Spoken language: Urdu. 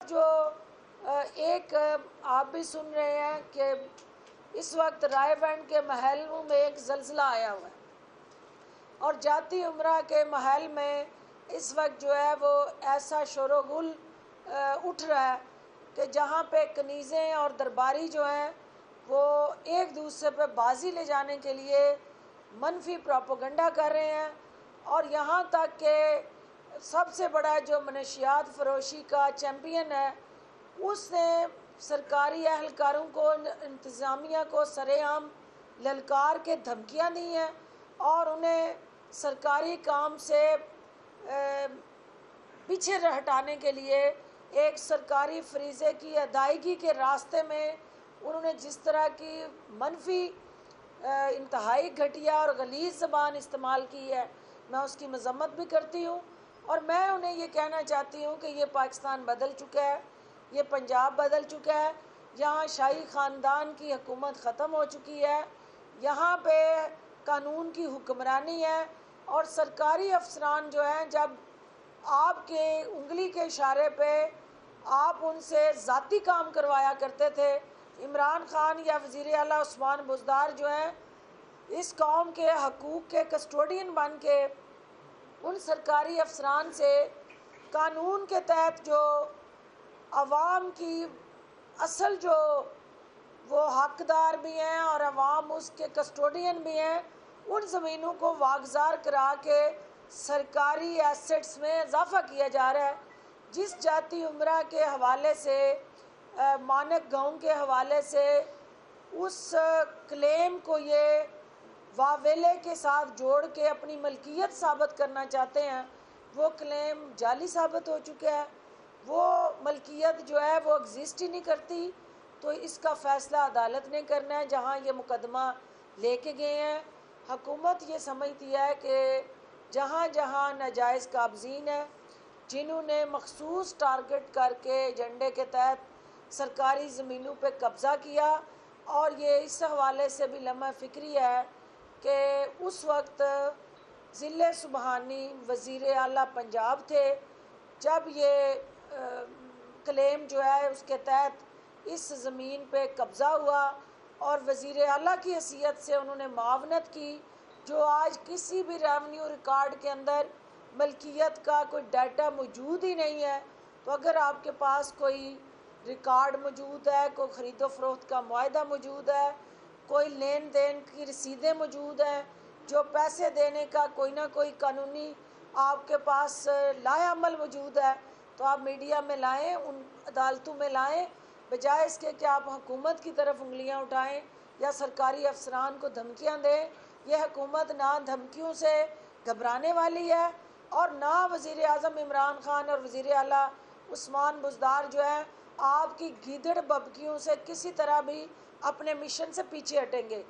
جو ایک آپ بھی سن رہے ہیں کہ اس وقت رائے بینڈ کے محلوں میں ایک زلزلہ آیا ہوا ہے اور جاتی عمرہ کے محل میں اس وقت جو ہے وہ ایسا شور و غل اٹھ رہا ہے کہ جہاں پہ کنیزیں اور درباری جو ہیں وہ ایک دوسرے پہ بازی لے جانے کے لیے منفی پروپیگنڈا کر رہے ہیں، اور یہاں تک کہ سب سے بڑا جو منشیات فروشی کا چیمپئن ہے اس نے سرکاری اہلکاروں کو، انتظامیہ کو سر عام للکار کے دھمکیاں دی ہیں اور انہیں سرکاری کام سے پیچھے ہٹانے کے لیے ایک سرکاری فریضے کی ادائیگی کے راستے میں انہوں نے جس طرح کی منفی انتہائی گھٹیا اور غلیظ زبان استعمال کی ہے، میں اس کی مذمت بھی کرتی ہوں، اور میں انہیں یہ کہنا چاہتی ہوں کہ یہ پاکستان بدل چکا ہے، یہ پنجاب بدل چکا ہے، یہاں شاہی خاندان کی حکومت ختم ہو چکی ہے، یہاں پہ قانون کی حکمرانی ہے، اور سرکاری افسران جو ہیں جب آپ کے انگلی کے اشارے پہ آپ ان سے ذاتی کام کروایا کرتے تھے، عمران خان یا وزیر اعلیٰ عثمان بزدار جو ہیں اس قوم کے حقوق کے کسٹوڈین بن کے ان سرکاری افسران سے قانون کے تحت جو عوام کی اصل جو وہ حقدار بھی ہیں اور عوام اس کے کسٹوڈین بھی ہیں، ان زمینوں کو واگزار کرا کے سرکاری ایسٹس میں اضافہ کیا جا رہا ہے، جس جاتی عمرہ کے حوالے سے، مانک گاؤں کے حوالے سے اس کلیم کو یہ واویلے کے ساتھ جوڑ کے اپنی ملکیت ثابت کرنا چاہتے ہیں، وہ کلیم جعلی ثابت ہو چکا ہے، وہ ملکیت جو ہے وہ ایگزسٹ ہی نہیں کرتی، تو اس کا فیصلہ عدالت نے کرنا ہے جہاں یہ مقدمہ لے کے گئے ہیں۔ حکومت یہ سمجھتی ہے کہ جہاں جہاں ناجائز قابضین ہیں، جنہوں نے مخصوص ٹارگٹ کر کے ایجنڈے کے تحت سرکاری زمینوں پہ قبضہ کیا، اور یہ اس حوالے سے بھی لمحہ فکری ہے کہ اس وقت ذل سبحانی وزیر اعلیٰ پنجاب تھے جب یہ کلیم جو ہے اس کے تحت اس زمین پہ قبضہ ہوا، اور وزیر اعلیٰ کی حیثیت سے انہوں نے معاونت کی، جو آج کسی بھی ریونیو ریکارڈ کے اندر ملکیت کا کوئی ڈیٹا موجود ہی نہیں ہے۔ تو اگر آپ کے پاس کوئی ریکارڈ موجود ہے، کوئی خرید و فروخت کا معاہدہ موجود ہے، کوئی لین دین کی رسیدیں موجود ہیں، جو پیسے دینے کا کوئی نہ کوئی قانونی آپ کے پاس لائحہ عمل موجود ہے، تو آپ میڈیا میں لائیں، ان عدالتوں میں لائیں، بجائے اس کے کہ آپ حکومت کی طرف انگلیاں اٹھائیں یا سرکاری افسران کو دھمکیاں دیں۔ یہ حکومت نہ دھمکیوں سے گھبرانے والی ہے، اور نہ وزیر اعظم عمران خان اور وزیر اعلیٰ عثمان بزدار جو ہیں آپ کی گیدڑ ببکیوں سے کسی طرح بھی اپنے مشن سے پیچھے ہٹیں گے۔